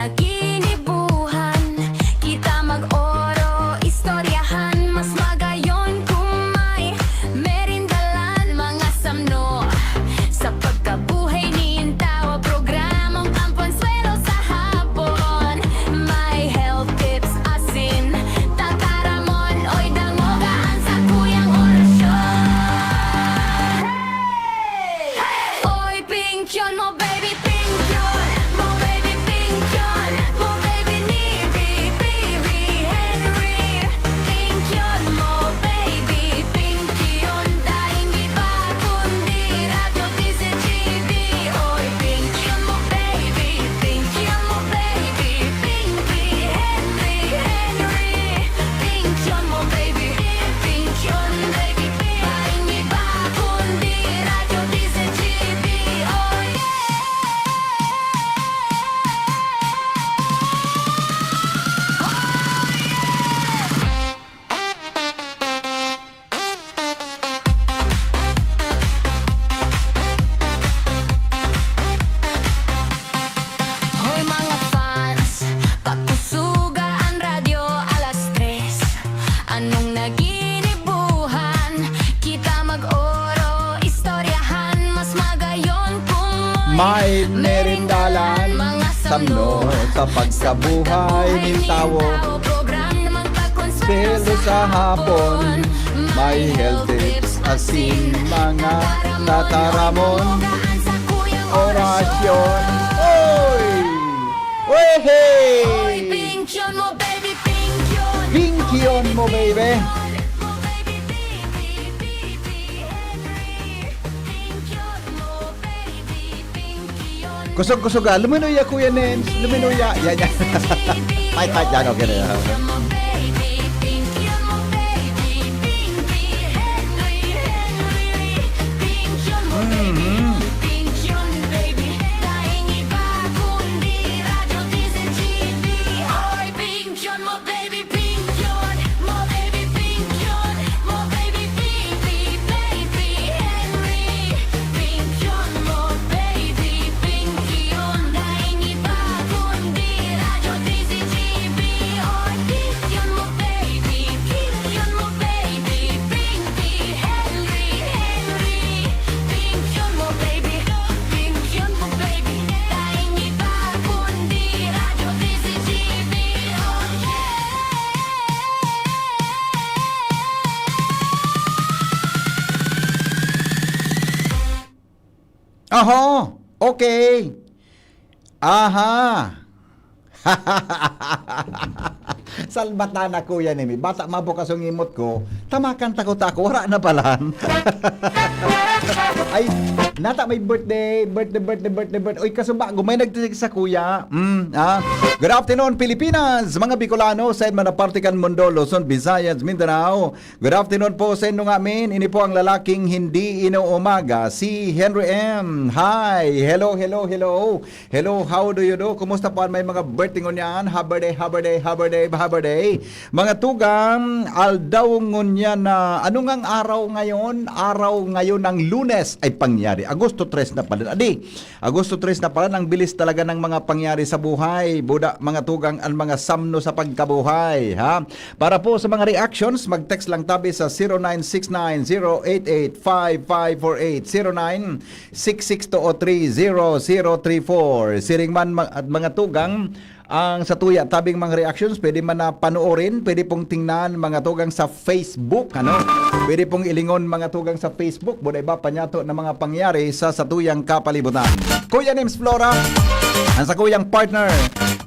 Naginibuhan, kita mag-oro, istoryahan, mas magayon kung may merindalan, mga samno. Sa pagkabuhay ni Intawa, programang pamponsuelo sa hapon. May health tips, asin, tataramon, oy dangogaan sa kuyang orasyon. Oy, pink yun mo baby, pink yun mo baby, pink yun mo baby, ni Bibi Henry. Pink yun mo baby, pink yun dahil iba kundi radyo DZGB. Oy, pink yun mo baby, pink yun mo baby, Bibi Henry. Pink yun mo baby, pink yun baby, dahil iba kundi radyo DZGB. Oh yeah. Hoy mga fans, pagkusuga ang radyo alas 3. Anong naginibuhan? Kita mag-oro, istoryahan, mas magayon kung May merindalan, mga samno sa pagkabuhay ni Tawo. Program naman pagkonsuelo Pelo sa hapon, may health tips, asin, mga tataramon, orasyon. Oy! Oy, Wey! pink yun mo baby, pink yun Pink yun mo, baby. mo baby, Bibi Henry. Pink yun mo baby, pink yun Kusog-kusuga, luminuya Kuya Nens, luminuya. Yan, yan. Ay, yan, okay na yan. Aho, okay. Aha. Salbata na Kuya Nemi. Bata mabukas ang imot ko. Tamakan takot ako. Wala na palan. Ay, nata may birthday. Oy, kasubago. May nagtisig sa kuya. Good afternoon, Pilipinas. Mga Bicolano, sa man na partikan mundo, Luzon, Visayas, Mindanao. Good afternoon po sa inyo amin. Ini po ang lalaking hindi inuumaga. Si Henry M. Hi. Hello. Hello, how do you do? Kumusta po may mga birthday ngunyan? Haberday. Mga tugang, aldaw ngunyan na anong ang araw ngayon? Araw ngayon ng Lunes ay pangyari. Agosto 3 na pala. Agosto 3 na pala. Ang bilis talaga ng mga pangyari sa buhay. Buda, mga tugang, ang mga samno sa pagkabuhay. Ha? Para po sa mga reactions, mag-text lang tabi sa 0969-088-5548. 0966-203-0034. Siring man at mga tugang, ang sa tuya tabing mga reactions, pwede man na panoorin, pwede pong tingnan mga tugang sa Facebook, ano? Pwede pong ilingon mga tugang sa Facebook, buday ba panyato na mga pangyari sa satuyang kapalibutan. Kuya Names Flora, ang sa kuyang partner,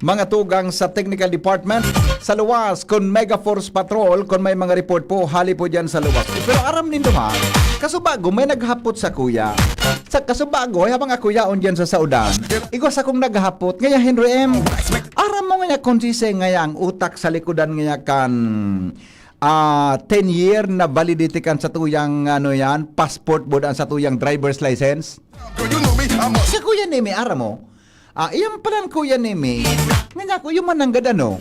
mga tugang sa technical department, sa luwas, kung Mega Force Patrol, kung may mga report po, hali po dyan sa luwas. Pero aram nindo ha, kasubago may naghapot sa kuya. Sa kasubago, habang ako yaon dyan sa saudan, igos akong naghapot, ngaya Henry M. Aram mo nga konsise ngaya ang utak sa likodan ngaya kan 10-year na validity kan sa tuyang ano yan, passport board ang sa tuyang driver's license. Sa kuya Nemi, aram mo, iyang palan Kuya Nemi, nga ko yung mananggad ano.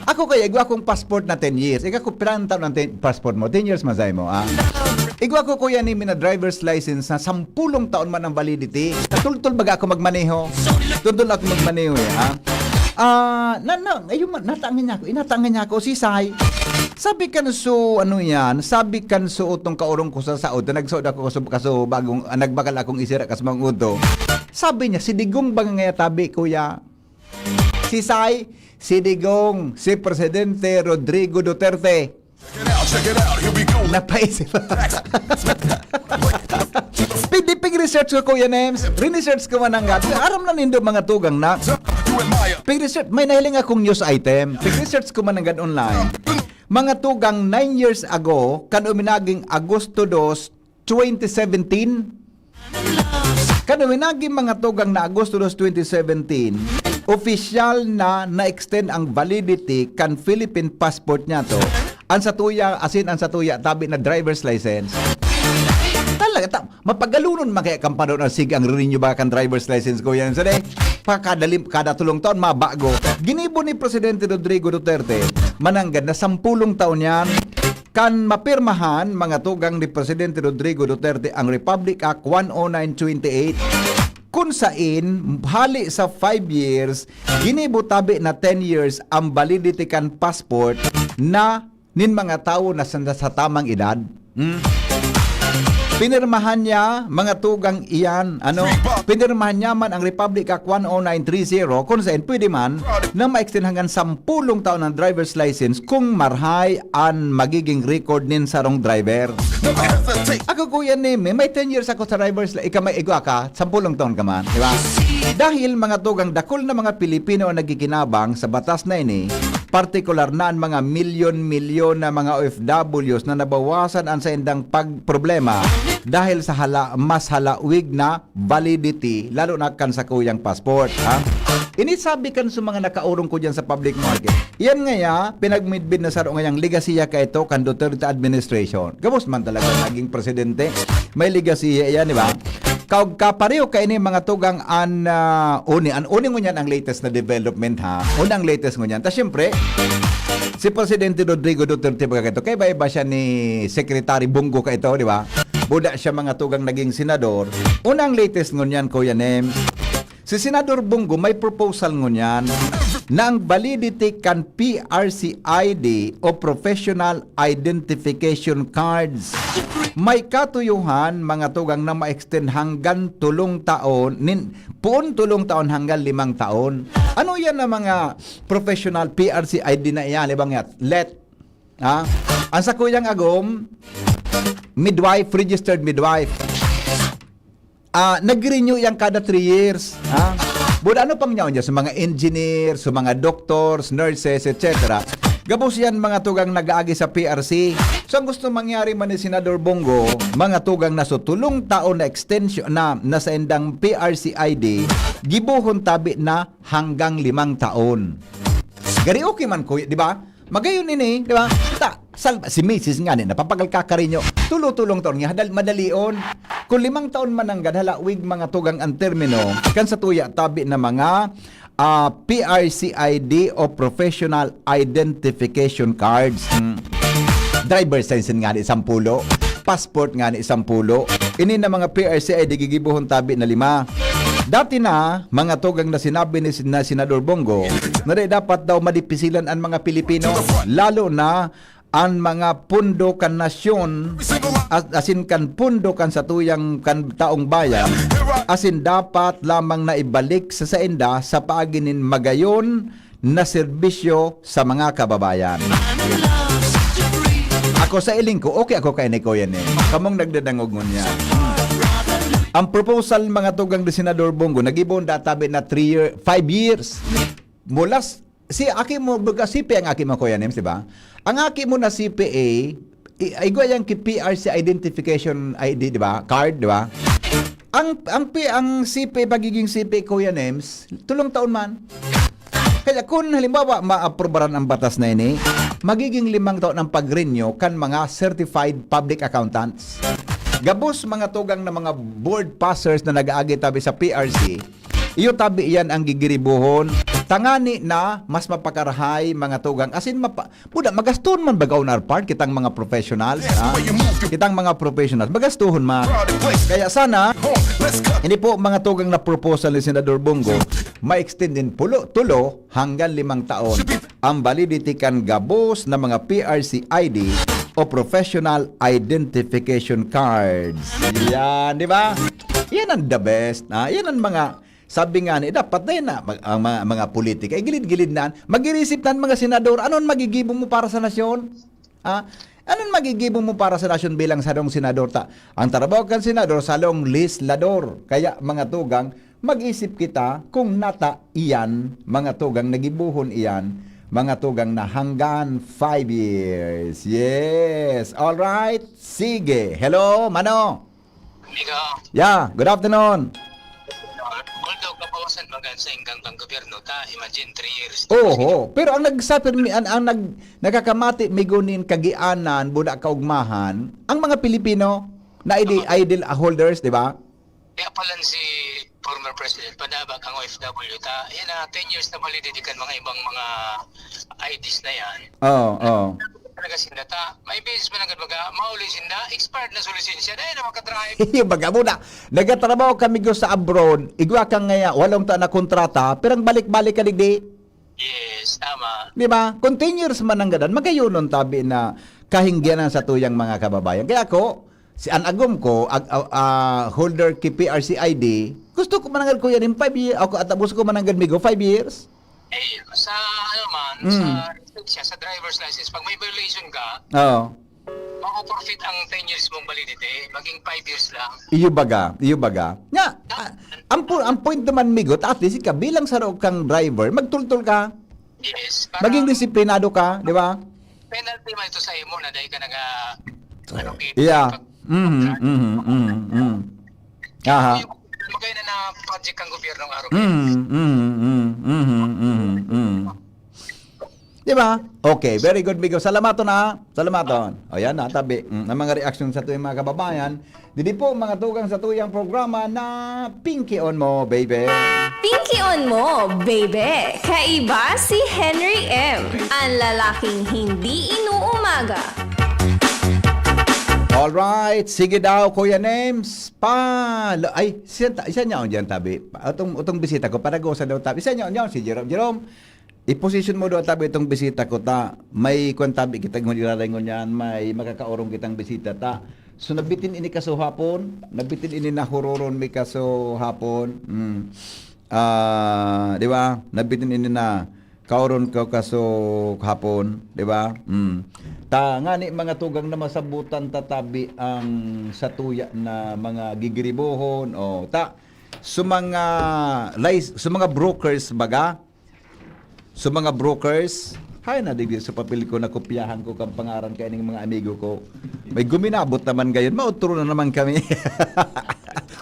Ako kaya, igwa akong passport na 10 years. Ika ko pirang taon ng passport mo. 10 years mazay mo. Igwa ko Kuya Nemi na driver's license na 10 taon man ang validity. Natultol baga ako magmaneho. Tultol ako magmaneho eh. Inatangan niya ako, si Sai. Sabi kan so, sabi kan so utong kaurong ko sa saod, na nagsuod ako kaso bagong, nagbakal akong isira kas mga uto. Sabi niya, si Digong bang nga tabi, kuya? Si Sai, si Digong, si Presidente Rodrigo Duterte. Check it out, here we go. Napaisip. Pig research ko, Kuya Nems. Research ko man ang gat. Aram na nindo mga tugang na. You and Maya. Pig research, may nahiling akong news item. Pig research ko man ang gat online. Mga tugang 9 years ago, kan uminaging Agosto 2, 2017. Kan uminaging mga tugang na Agosto 2, 2017, official na na-extend ang validity kan Philippine passport niya to. Ang satuya, tabi na driver's license. Talaga, mapagalunon makaya kampanon ang sig ang renew ba kan driver's license ko yan. Sada, kada tulong taon, mabago. Ginibo ni Presidente Rodrigo Duterte, mananggad na 10 taon yan, kan mapirmahan mga tugang ni Presidente Rodrigo Duterte ang Republic Act 10928, kung sain, hali sa 5 years, ginibo tabi na 10 years ang validity kan passport na nin mga tao na sa tamang edad. Pinirmahan niya mga tugang iyan, pinirmahan niya man ang Republic Act 10930 kung saan pwede man na ma-extend hanggang 10 taon ng driver's license kung marhay ang magiging record nin sarong driver. Never hesitate. Ako kuya ni may 10 years ako sa driver's license, may igwa ka, 10 taon ka man, di ba? Dahil mga tugang dakol na mga Pilipino ang nagkikinabang sa batas na ini, partikular na ang mga milyon-milyon na mga OFWs na nabawasan ang sa indang pagproblema dahil sa mas halawig na validity, lalo na kan sa kuyang passport. Inisabi kan sa mga nakaurong ko dyan sa public market. Yan nga pinagmidbid na saro ngayang legasiya ka ito kan Duterte administration. Gabos man talaga naging presidente. May legasiya yan, di ba? Kapareho kay ini mga tugang uni mo niyan ang latest na development unang latest mo niyan. Ta syempre si Presidente Rodrigo Duterte baga ito kay iba siya ni Secretary Bongo ka ito, di ba? Buda siya mga tugang naging senador. Unang latest ngunyan, Kuya Nem, si Senador Bongo may proposal ngunyan na ang validity kan PRC ID o Professional Identification Cards may katuyuhan mga tugang na ma-extend hanggang 3 taon, puon 3 taon hanggang 5 taon. Ano yan na mga professional PRC ID na iyan, ibang yat? Ang sa kuyang agom, midwife, registered midwife. Nag-renew yan kada 3 years. Buda ano pang niya sa mga engineer, sa mga doctors, nurses, etc. Gabos yan mga tugang nag-aagi sa PRC. So ang gusto mangyari man ni Senador Bongo, mga tugang na so 3 taon na extension na nasa endang PRC ID, gibuhon tabi na hanggang 5 taon. Gari okay man ko, di ba? Magayon ini, di ba? Si Mrs. nga ni, napapagal kakarinyo. Tulong taon nga, madalion. Kung 5 taon man ang gadhalawig mga tugang ang termino, kan sa tuya tabi na mga PRC ID o Professional Identification Cards. Driver's license nga ni 10, passport nga ni 10. Ini na mga PRC ID gigibuhon tabi na 5. Dati na, mga tugang na sinabi ni Senador Bongo, na dapat daw madipisilan ang mga Pilipino, lalo na ang mga pundo kan nasyon, asin kan pundo kan sa tuyang kan taong bayan, asin dapat lamang na ibalik sa saenda sa paaginin magayon na serbisyo sa mga kababayan. Ako sa iling ko, okay ako kay Nico yan kamong nagdadangog mo niya. Ang proposal mga tugang ni Senador Bongo, nag-ibon databi na 5 years. Mula si aki mo baga CPA ang aki mo Kuya Nems, di ba? Ang aki mo na CPA ay yung PRC identification ID, di ba? Card, di ba? Ang CPA pagiging CPA Kuya Nems, 3 taon man. Kaya kung halimbawa ma-aprobaran ang batas na ini, magiging 5 taon ang pag-renew kan mga certified public accountants. Gabos mga tugang na mga board passers na nag-aagi tabi sa PRC, iyo tabi iyan ang gigiribuhon. Tangani na mas mapakarahay mga tugang. Asin buda magaston man bagaw na part kitang mga professionals. Kitang mga professionals magastuhon man. Kaya sana Let's cut. Hindi po mga tugang na proposal ni Senador Bongo, ma-extend din tulo hanggang 5 taon ang validity kan gabos na mga PRC ID o Professional Identification Cards. Yan, di ba? Yan ang the best. Yan ang mga, sabi nga ni, dapat na yun ang mga politika. Gilid-gilid na. Mag-iisip na mga senador, anong magigibong mo para sa nasyon? Anong magigibong mo para sa nasyon bilang sarong senador ta? Ang trabaho kan senador, salong lislador. Kaya mga tugang, mag-isip kita kung nata iyan, mga tugang, nagibuhon iyan, mga tugang na hanggang 5 years. Yes. All right. Sige. Hello, Mano. Amigo, Yeah, good afternoon. although kabawasan magan sa ingkang pang gobyerno ta, imagine 3 years. Oho, pero ang nagakamati migunin kagianan buda kaugmahan ang mga Pilipino na idle holders, di ba? Kaya pala si former president, padabag ang OFW ta, yan na 10 years na validity kan mga ibang mga IDs na yan. Oo. Talaga sindata, may business man agad baga, mauli sinda, expired na solisensya, dahil na makadrive. Yung baga muna, nagatrabaho kami go sa abroad, igwa kang ngaya, walong ta na kontrata, pero ang balik-balik ka digdi. Yes, tama. Di ba? Continuous man ang gadan, magayunon tabi na kahinggianan sa tuyang mga kababayan. Kaya ako, si Anagom ko, holder ki PRC ID, gusto ko mananggal ko yan in 5 years, ako at gusto ko mananggal migo 5 years. Eh, sa ano man, sa driver's license, pag may violation ka, Oo. mako-forfeit ang 10 years mong validity, maging 5 years lang. Iyo baga. Nga, ang point naman migot, at least ka bilang sarog kang driver, magtultol ka, Yes, para maging disiplinado ka, di ba? penalty man ito sa imo na dahil ka naga Yeah. Aha. Magay na project ang gobyerno ng araw. Di ba? Okay, very good, Migo. Salamaton na. Salamaton. O yan na, tabi. Ang mga reaction sa tuyang mga kababayan. Didi po mga tugang sa tuyang programa na Pinky on mo, baby. Pinky on mo, baby! Kaiba si Henry M. Ang lalaking hindi inuumaga. Alright, sige daw, Kuya Names. Ay, isa niya on dyan, tabi. Itong bisita ko, paragosa daw, tabi. Isa niya on dyan, si Jerome. Jerome, i-position mo daw, tabi, itong bisita ko, ta. May kung tabi kitang nilalayngon yan, may makakaurong kitang bisita, ta. So, nabitin ini kaso hapon. Nabitin ini na huroron may kaso hapon. Di ba? Nabitin ini na kauron ko kaso hapon, di ba? Ta nga ni mga tugang na masabutan tatabi ang satuya na mga gigiribohon o ta sa mga brokers baga, sa mga brokers, hay na digdi sa papel ko na kopyahan ko kang pangaran kay ning mga amigo ko. May guminabot naman gayon, mautro na naman kami.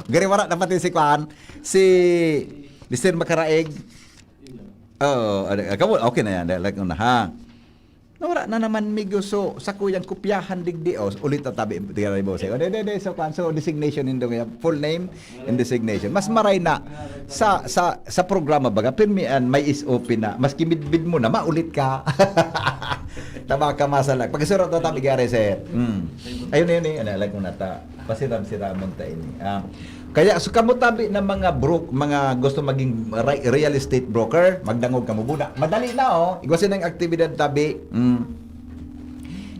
Gari wala na pati si Kwan, si Mr. Makaraeg. Okay na yan, like na ha. Wala na naman migo so sa kuyang kopyahan digdi ulit tatabi tigara mo say. So Kwan, so designation indo nga full name and designation. Mas maray na sa programa baga pirmian may SOP na. Mas kimidbid mo na maulit ka. Tama ka masalag. Pagsurot to tabi gare sir. Ayun like mo nata. Pasiram-siramon ta ini. Kaya so kamo tabi ng mga gusto maging real estate broker, magdangog kamo buna. Madali na Igwasin ang aktibidad tabi.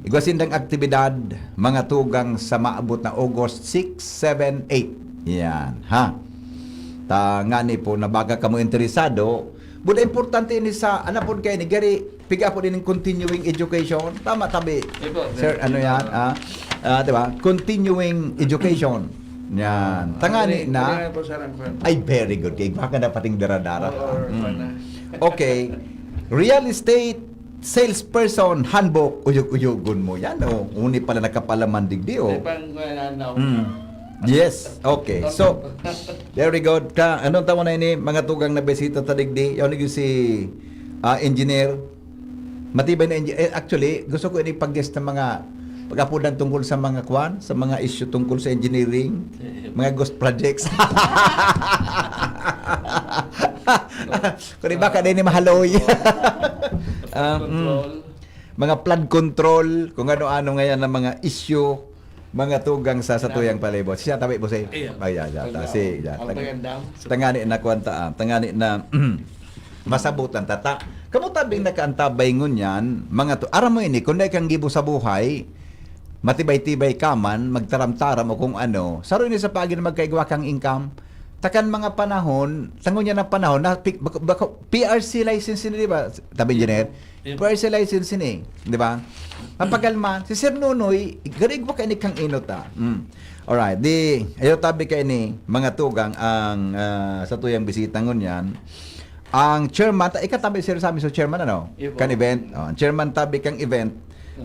Igwasin ang aktibidad mga tugang sa maabot na August 6, 7, 8. Yan, ha. Ngani po na baga kamo interesado, bula importante ini sa anapon kay ni gari piga po din continuing education. Tama tabi. Sir, ano yan? Diba? Continuing education. Yan. Tangani na. Ay, very good. Kaya baka na pating daradara. Okay. Real estate salesperson handbook. Uyog-uyogon mo. Yan, Uni pala nakapalaman digdi, Yes. Okay. So, very good. Anong tawag na ini? Mga tugang na besita ta digdi. Yan yung si engineer. Matibay na engineer. Actually, gusto ko ini pag-guest ng mga pag-apudan tungkol sa mga sa mga issue tungkol sa engineering, mga ghost projects. Kung iba ka din ni mahaloy. Mga flood control, kung ano-ano ngayon ng mga issue mga tugang sa Satuyang Palibot. Siya tabi po si. Iya. Ay, si. Ang pagandam. Tangani na kwanta, tangani na masabutan tata. Kamo tabing nakaantabay ngun yan, mga to. Aram mo ini, kung na kang gibo sa buhay, matibay-tibay ka man, magtaram-taram o kung ano, saro ini sa pagin magkaigwa kang income, takan mga panahon, tangon niya na panahon, na PRC license ni, di ba? Tabi engineer, PRC license ni, di ba? Ang pagalman, si Sir Nunoy, garig ba kayo kang inota? Alright, ayaw tabi kayo ni, mga tugang, ang sa tuyang bisita ngun yan, ang chairman, ikatabi sir sa amin sa chairman, ano? Kan event, ang chairman tabi kang event,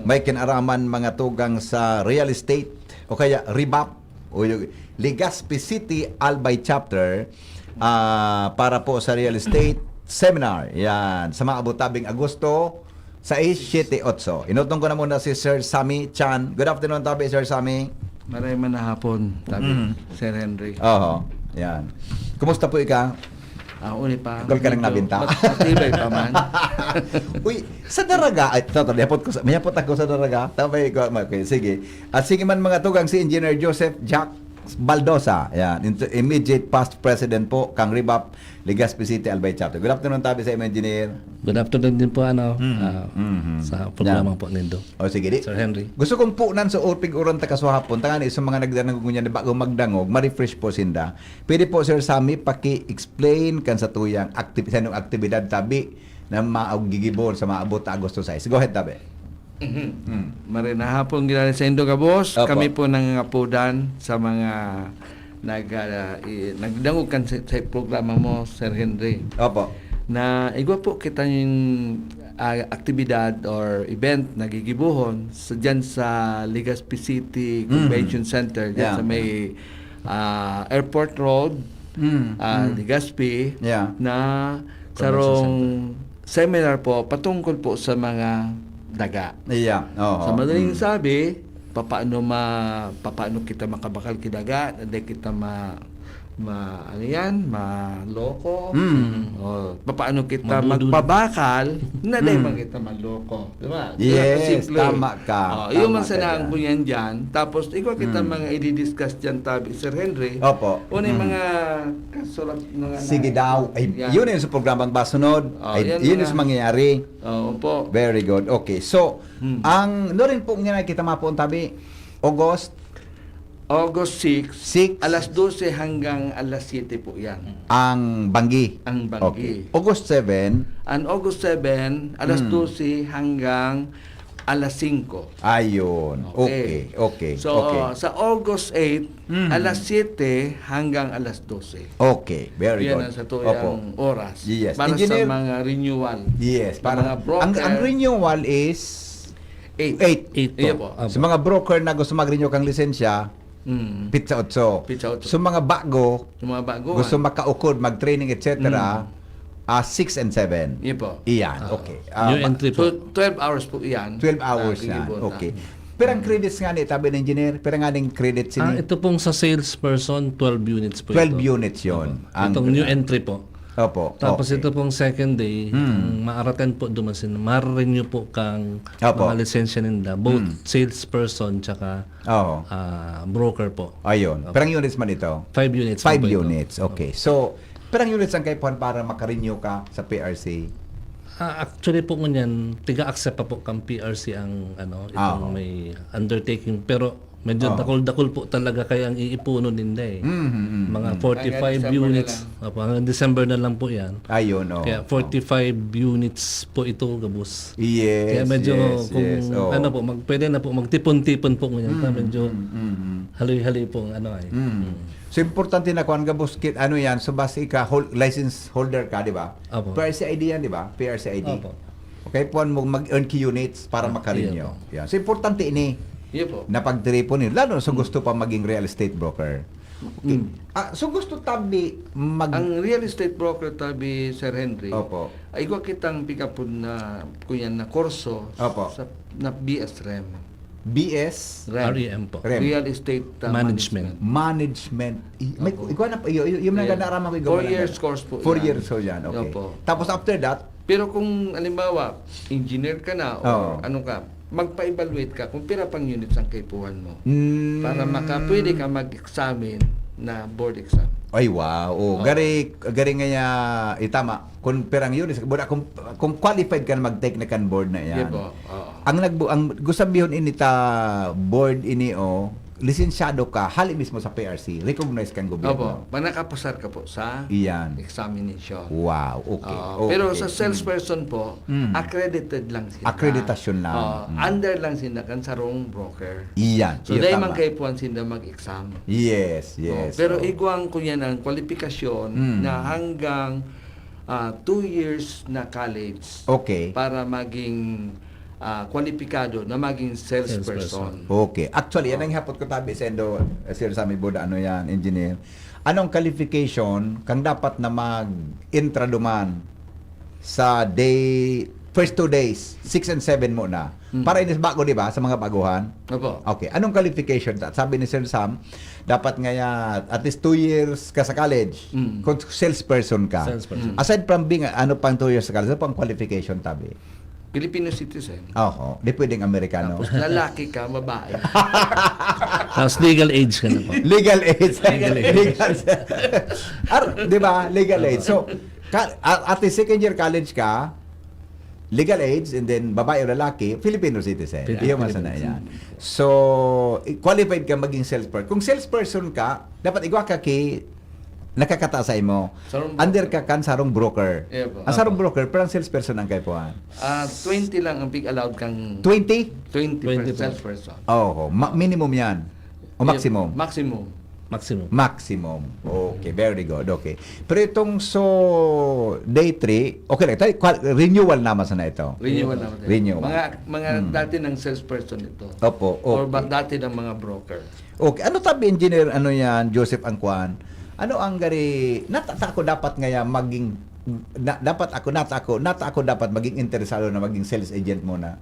may kinaraman mga tugang sa real estate, o kaya RIBAP, o Legazpi City Albay Chapter, para po sa real estate seminar. Yan, sa mga abutabing Agosto, 6, 7, 8. Inutong ko na muna si Sir Sammy Chan. Good afternoon, tabi, Sir Sammy. Maraming na hapon, tabi, Sir Henry. Oo, yan. Kumusta po ika? Uli pa. Ikaw ka nang nabinta. Matibay pa man. Uy, sa daraga, ay, mayapot ako sa daraga. Tapos, okay, sige. At sige man mga tugang si Engineer Joseph Jack Baldosa. Yan, immediate past president po, kang RIBAP, Legazpi City, Albay Chapter. Good afternoon, tabi sa Engineer. Good afternoon din po sa programa po nindo. O sige, di. Sir Henry. Gusto kong punan sa urpig uron ta kaswahapon. Tangani sa mga nagdanong niya bago magdangog, ma-refresh po sinda. Pwede po Sir Sammy paki-explain kan sa tuyang sanong aktibidad tabi na maugigibon sa maabot ta Agosto 6. Go ahead tabi. Maraming na hapon ginali sa Indo ka, boss. Opo. Kami po nangangapudan sa mga nagdangog kan sa programa mo, Sir Henry. Opo. Na igwa po kita yung aktibidad or event na gigibuhon dyan sa Legazpi City Convention Center, dyan Yeah. sa may Airport Road, Legazpi, Yeah. na sarong seminar po patungkol po sa mga daga. Yeah. Oo. Sa madaling sabi, paano kita makabakal kidaga, hindi kita ano yan, maloko. O, paano kita Mabudol. magpabakal, na dahil man kita maloko. Diba? Yes, Simple. tama ka. Yung Tama man ka po yan dyan. Tapos, ikaw kita mga i-discuss dyan, tabi, Sir Henry. Opo. Una yung mga kasulap mga Sige daw. Ay, Yan. yun yung sa programang basunod. Ay, yan yun mga- yung mangyayari. Oo po. Very good. Okay. So, ang no rin po nga kita mapuon tabi August 6, 6 alas 12 hanggang alas 7 po yan. ang Banggi. Ang Banggi. Okay. August 7, And August 7, alas 12 hanggang alas 5. ayun. Okay. Okay. So, okay. sa August 8, alas 7 hanggang alas 12. Okay. Very Yan good. ang sa tuyang oras. Yes. Para Engineer- sa mga renewal. Yes. Sa mga broker. ang renewal is 8. 8. Iya po. Sa mga broker na gusto mag-renew kang lisensya, pizza 8. Pizza 8. So mga bago, Sa mga baguhan. gusto makaukod, mag-training, etc., 6 and 7. Iya po. Iyan, okay. New entry po. So, 12 hours po yan. 12 hours na. Gigibon na. Okay. Pero ang credits nga ni, tabi ng engineer, pero nga ng credits ini, Ito pong sa salesperson, 12 units po 12 ito. units yon. Itong new entry po. Opo. Tapos okay. ito pong second day, ang maaratan po dumasin, ma-renew po kang Opo. mga lisensya nila, both salesperson tsaka Oo. broker po. Ayun. Pero ang units man ito? 5 units 5 po ito. units. Okay. So, pero ang units ang kayo para makarenew ka sa PRC? Actually po ngunyan, tiga-accept pa po kang PRC ang itong may undertaking. Pero medyo dakol-dakol po talaga kaya ang iipuno nila eh. Mga 45 Hanggang December units. na Opo, hanggang December na lang po yan. Ayun, oh. Kaya 45 units po ito, Gabus. Yes, Kaya medyo yes, oh. po, pwede na po, magtipon-tipon po ngunyan. Medyo haloy-haloy po So, importante na kung gabos kit, ano yan, so basi ka, license holder ka, di ba? Opo. PRC ID yan, di ba? PRC ID. Opo. Okay, po mo mag-earn key units para makarenew. Yan. So, importante ini Iya po. na pagdiripo niyo, lalo so gusto pa maging real estate broker. Okay. So gusto tabi Ang real estate broker tabi Sir Henry. Opo. Ay ko kitang pick up na kuyan na kurso Opo. sa na BS REM. BS REM po. REM. Real Estate Management. Management. May ikaw na yung Yeah. naganaram ako 4 years course po 4 yan. years so yan. Okay. Opo. Tapos after that, Pero kung halimbawa engineer ka na Oo. or ano ka, magpa-evaluate ka kung pira pang units ang kaipuhan mo. Para pwede ka mag-examine na board exam. Ay wow. Oh, gari nga itama kung perang yun kung qualified ka na mag-take na kan board na yan. Diba? Oo. Ang gusabihon ini ta board ini lisensyado ka hali mismo sa PRC, recognized kang Opo, gobyerno. manakapasar ka po sa Iyan. examination. Wow, okay. Oo. Pero okay. sa salesperson po, accredited lang sila. Accreditation lang. Oo. Under lang sila kan sarong broker. Iyan. So, Iyan, dahil tama. man kayo po sila mag-exam. Yes, Oo. yes. Pero Oh. iguang kunya ng kwalifikasyon na hanggang 2 years na college Okay. para maging kwalipikado na maging salesperson. Okay. Actually, yan ang hapot ko tabi sendo Sir Sammy Boda, ano yan, engineer. Anong qualification kang dapat na mag-intraduman sa first 2 days, 6 and 7 mo na. Para inis bago, di ba, sa mga baguhan? Opo. Okay. Anong qualification? Sabi ni Sir Sam, dapat nga at least 2 years ka sa college. Kung salesperson ka. Salesperson. Aside from being, pang 2 years sa college, ano pang qualification tabi? Filipino citizen. Oo. Di pwedeng Amerikano. Tapos lalaki ka, babae. Tapos legal age ka na po. Legal age. Legal di ba? Legal age. So, at the second year college ka, legal age, and then babae o lalaki, Filipino citizen. Iyo masana yan. So, qualified ka maging salesperson. Kung salesperson ka, dapat igwa ka nakakatasay mo. Sarong Under ka kan sarong broker. Yeah, po. Ang sarong broker, parang salesperson ang kaipuan. 20 lang ang big allowed kang 20? 20 20 po. salesperson. Oo. Minimum yan. O maximum? Maximum. Maximum. Maximum. Okay, very good. Okay. Pero itong day 3, okay lang. Renewal naman sana ito. Renewal naman. Renewal. Mga dati ng salesperson ito. Opo. Or Okay. dati ng mga broker. Okay. Ano tabi engineer, yan, Joseph Angkuan? Ano ang gari, nata ako dapat ngaya maging, dapat ako dapat maging interesado na maging sales agent muna.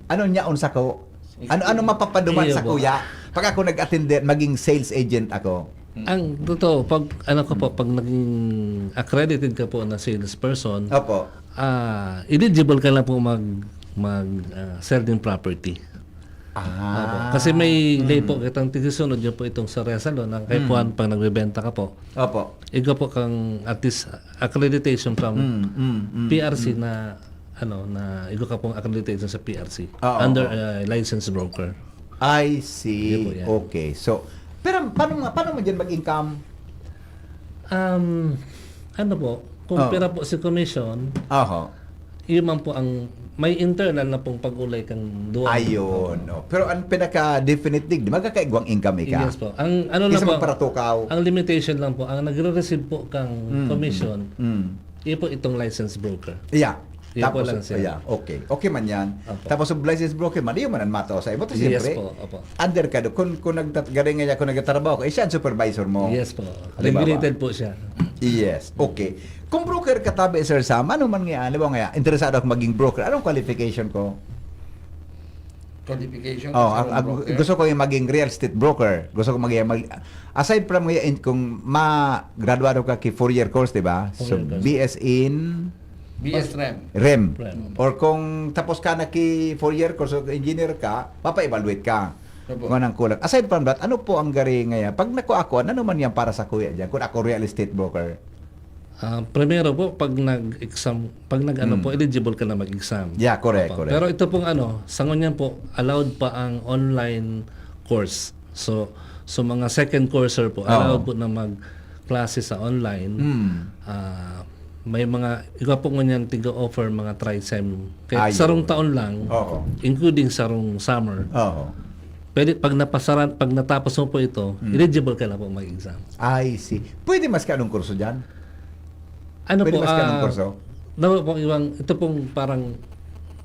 Ano niya sa ko? Ano mapapaduman Iyo sa po. kuya? Pag ako nag-attend, maging sales agent ako. Ang totoo, pag naging accredited ka po na salesperson, Opo. eligible ka lang po sell din property. Opo. Kasi may lay po kitang tisisunod yun po itong sa Resalo ng kay Juan pag nagbebenta ka po. Opo. Ikaw po kang at least accreditation from PRC na ikaw ka pong accreditation sa PRC under licensed broker. I Yun po see. yan. Okay. So, pero paano mo dyan mag-income? Kung pera po si commission, Oho. yun man po may internal na pong pag-ulay kang duwan. Ayun. No. Pero ang pinaka-definite dig, di magkakaigwang income ika? Yes po. Ang lang Isa po, magparatukaw. ang limitation lang po, ang nagre-receive po kang commission, yun po itong licensed broker. Yeah. Yun po lang siya. yeah, okay. Okay man yan. Opo. Tapos yung license broker man, yun man ang matao sa imo. Yes Siyempre, po, opo. under ka do. Kung garing nga kung nagtatrabaho ka, siya ang supervisor mo. Yes po. Di ba ba? Regulated po siya. Yes. Okay. Kung broker ka tabi, Sir Sam, ano man nga, interesado ako maging broker, anong qualification ko? Qualification. Gusto ko yung maging real estate broker. Gusto ko aside from kung ma-graduado ka ki 4-year course, di ba? So, 4-year course. BS in BS REM. REM. REM. Or kung tapos ka na ki 4-year course o engineer ka, papa-evaluate ka. Opo. Kung anong kulang. Aside from that, ano po ang gari ngayon? Pag ako, ano man yan para sa kuya dyan? Kung ako real estate broker. Primero po, pag nag-exam, po, eligible ka na mag-exam. Yeah, correct, Opo. correct. Pero ito pong sa ngunyan po, allowed pa ang online course. So mga second courser po, allowed po na mag-klase sa online. May mga, iba po ngunyan tiga-offer mga tri-sem. Kaya Ayun. sarong taon lang, Oo. including sarong summer. Oo. Pwede, pag natapos mo po ito, eligible ka na po mag-exam. I see. Pwede mas ka anong kurso dyan? Po, Pwede mas ka anong kurso? ito pong parang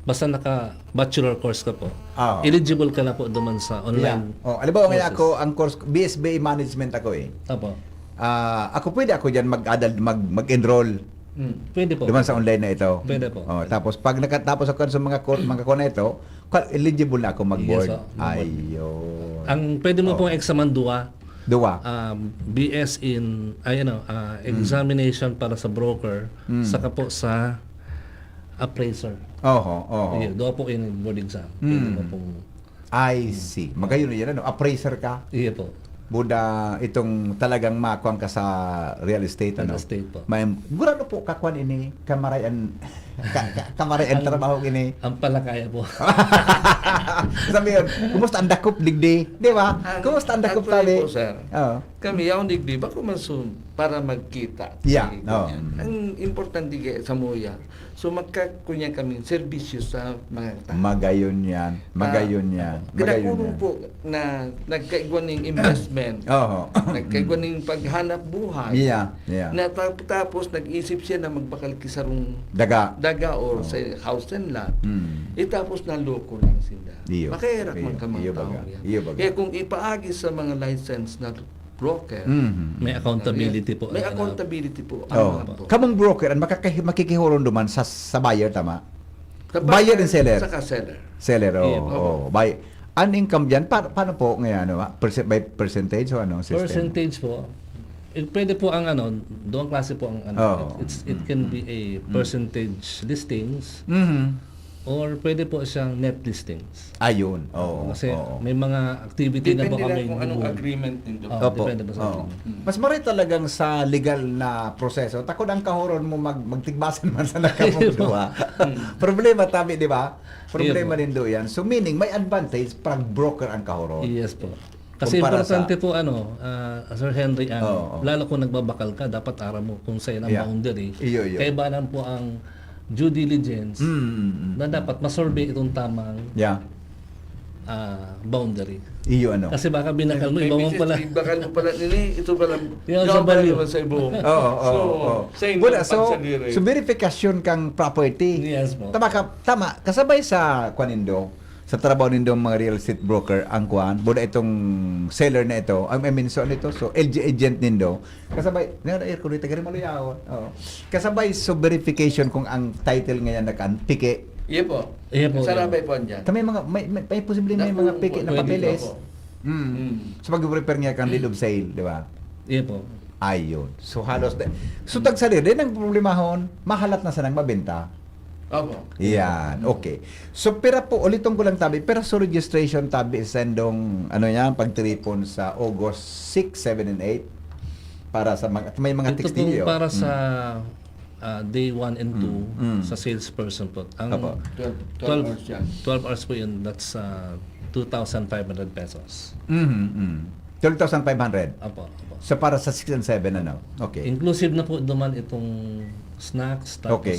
basta naka-bachelor course ka po, Oo. eligible ka na po duman sa Yeah. online. Alam mo, ngayon courses. ako, ang course, BSBA Management ako eh. Opo. Pwede ako dyan mag-enroll Pwede po. duman sa online na ito. Pwede po. Tapos pag nakatapos ako sa mga course na ito, eligible na ako mag-board. Yes, mag-board. Ayun. Ang pwede mo pong examan duwa, Duwa. BS in examination para sa broker, saka po sa appraiser. Oo. Iya, doon po in board exam. Pwede mo pong I see. Magayon yan, ano? Appraiser ka? iya po. Buda itong talagang makuang ka sa real estate, ano? Real estate po. May, burano po kakuan ini, kamarayan, kamarayan trabaho ini. Ang palakaya po. Sabi yun, kumusta ang dakop digdi? Di ba? Kumusta ang dakop Actually tabi? po, sir. Oo. Kami, yaon digdi, bako man para magkita. Yeah, Sige, oo. ganyan. Ang importante sa Moya, so magkakunya kami serbisyo sa mga tao. Magayon yan. Magayon yan. Magayon Kinakulong yan. po na nagkaigwan ng investment, Oo. nagkaigwan ng paghanap buhay. Yeah. Na tapos nag-isip siya na magbakal kisarong Daga. daga or sa house and lot. Mm. Tapos naloko lang sila. Iyo. Makahirak man Iyo. ka mga Iyo tao baga. yan. Iyo baga. Kaya kung ipaagi sa mga license na broker, Mhm. May accountability po. may Ano, accountability po. Oh. Ano po. Kamong broker, ang makikihulong duman sa buyer, tama? Sa Buyer and seller. Saka seller. Seller, Yeah. oh. Buy. An income dyan, paano po ngayon? Ano, by percentage o ano? System? percentage po. Pwede po ang ano, doon klase po ang ano. Oo. It can be a percentage listings Mhm. or pwede po siyang net listings. Ayun. Oo. Kasi oo. may mga activity na po Depende kami. lang kung anong agreement nito. Oh. Depende ba sa Oo. agreement. Mas maray talagang sa legal na proseso. Takot ang kahuron mo magtigbasan man sa nakamugduha. Problema tabi, di ba? Problema din do yan. So meaning may advantage pag broker ang kahuron. Yes po. Kasi Kumpara importante sa- po Sir Henry, Oo. lalo kung nagbabakal ka, dapat aram mo kung sa'yo ang Yeah. boundary. Iyo. Kaibanan po ang due diligence na dapat masurvey itong tamang Yeah. boundary. Iyo ano. Kasi baka binakal mo, iba mo pala. Bakal mo pala nini, ito pala. Yan, Yaw sa pala value. naman sa ibong. Oo. Sa inyo, Wala, so pagsaliri. verification kang property. Yes po. Tama. Kasabay sa kwanindo, sa trabaho nindo mga real estate broker ang kuan, buda itong seller na ito, I mean so ano ito, so LG agent nindo, kasabay, na air ko dito gari maluyaw. Oo. Kasabay so verification kung ang title ngayon nakan pike. Iya po. Iya po, Sarabay po andyan. Kami mga may posible may mga pike na Pwede papeles. po. So mag-prepare niya kang deed of sale, di ba? Iya po. Ayun. So halos so tag sa din ang problemahon, mahalat na sa nang mabenta. Opo. Yan, okay. So pera po, ulitong ko lang tabi, pera sa registration tabi sendong, ano yan, pagtiripon sa August 6, 7, and 8 para sa mga, may mga Ito text po ninyo. para sa day 1 and 2 Mm. sa salesperson po. Ang Apo. 12 hours yan. 12 hours po yun, that's 2,500 pesos. 12,500. Apo. So para sa 6 and 7, ano? Okay. Inclusive na po duman itong snacks, tapos Okay.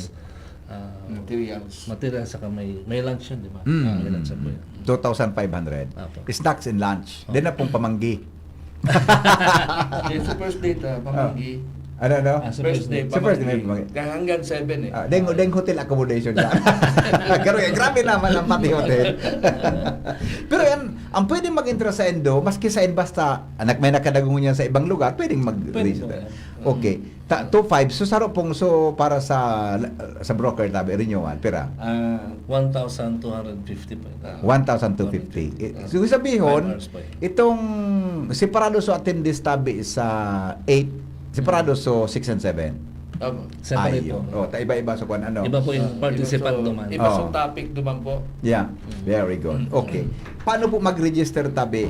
Materials. material, saka may lunch yun, di ba? May lunch po yun. 2,500. Apo. Snacks and lunch. Then na pong pamanggi. Yes, sa first date, pamanggi. Ano? Ah, sa First day, Sa first day, may pamanggi. Hanggang 7 eh. Deng hotel accommodation siya. Grabe naman ang pati hotel. Pero yan, ang pwedeng mag-interest sa endo, maski sa basta may nakadagungo niya sa ibang lugar, pwedeng mag-register. Pwede po. Okay. 2,500. So saro pong so para sa broker tabi renewal pera. 1,250 po. 1,250. So sabihin, 5 hours po yun. itong separado so attendees tabi sa 8, separado so 6 and 7. Opo. Separate po. Oh, iba-iba so kung ano. Iba po yung participant duman. Iba Oo. sa topic duman po. Yeah, very good. Okay. Paano po mag-register tabi?